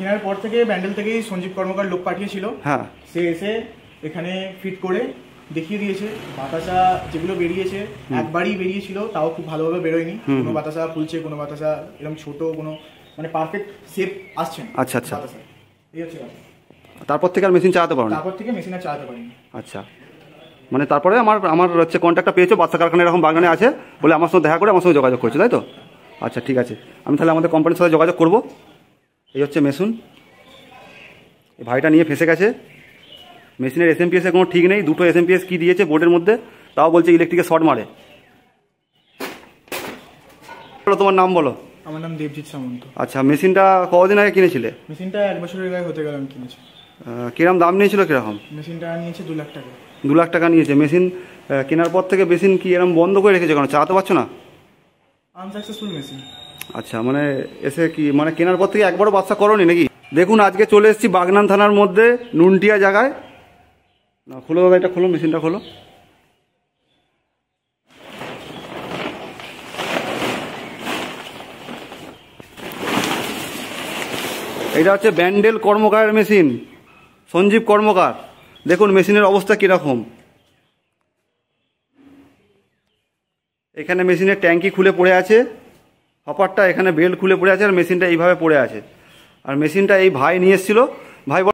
কেনার পর থেকে ব্যান্ডেল থেকেই সঞ্জীব কর্মকার লোক পাঠিয়েছিল। হ্যাঁ, সে এসে এখানে ফিট করে দেখিয়ে দিয়েছে। বাতাসা যেগুলো বেরিয়েছে একবারই বেরিয়েছিল, তাও খুব ভালোভাবে বেরোয়নি। কোনো বাতাসা ফুলছে, কোনো বাতাসা এরকম ছোট, কোনো মানে পারফেক্ট শেপ আসছে না। আচ্ছা আচ্ছা, এই হচ্ছে কথা। তারপর থেকে আর মেশিন চালাতে পারো না? তারপর থেকে মেশিন আর চালাতে পারিনি। আচ্ছা, মানে তারপরে আমার হচ্ছে কন্ট্যাক্টটা পেয়েছো, বাচ্চা কারখানা এরকম বাগানে আছে বলে আমার সঙ্গে দেখা করে আমার সঙ্গে যোগাযোগ করছো, তাই তো? আচ্ছা ঠিক আছে, আমি তাহলে আমাদের কোম্পানির সাথে যোগাযোগ করবো। এই হচ্ছে মেশিন, এই ভাইটা নিয়ে ফেসে গেছে। মেশিনের এসএমপিএসের কোনো ঠিক নেই, দুটো এসএমপিএস কি দিয়েছে বোর্ডের মধ্যে, তাও বলছে ইলেকট্রিকের শর্ট মারে। তোমার নাম বলো? আমার নাম দেবজিৎ সামন্ত। আচ্ছা, মেশিনটা কতদিন আগে কিনেছিলে? মেশিনটা 1 বছরের গায়ে হতে গেল আমি কিনেছি। কিরম দাম নিয়েছিল কিরকম? মেশিনটা নিয়েছে 2 লাখ টাকা। 2 লাখ টাকা নিয়েছে। মেশিন কেনার পর থেকে মেশিন কি এরকম বন্ধ করে রেখেছে কেন, চালাতে পারছো না? Unsuccessful machine. আচ্ছা, মানে এসে কি মানে কেনার পর থেকে একবারও বাচ্চা করোনি নাকি? দেখুন, আজকে চলে এসেছি বাগনান থানার মধ্যে নুনটিয়া জায়গায়। না, খোলো দাদা, এটা খোলো, মেশিনটা খোলো। এটা হচ্ছে ব্যান্ডেল কর্মকারের মেশিন, সঞ্জীব কর্মকার। দেখুন মেশিনের অবস্থা কীরকম। এখানে মেশিনের ট্যাঙ্কি খুলে পড়ে আছে, হপারটা এখানে বেল্ট খুলে পড়ে আছে, আর মেশিনটা এইভাবে পড়ে আছে। আর মেশিনটা এই ভাই নিয়ে এসেছিলো। ভাই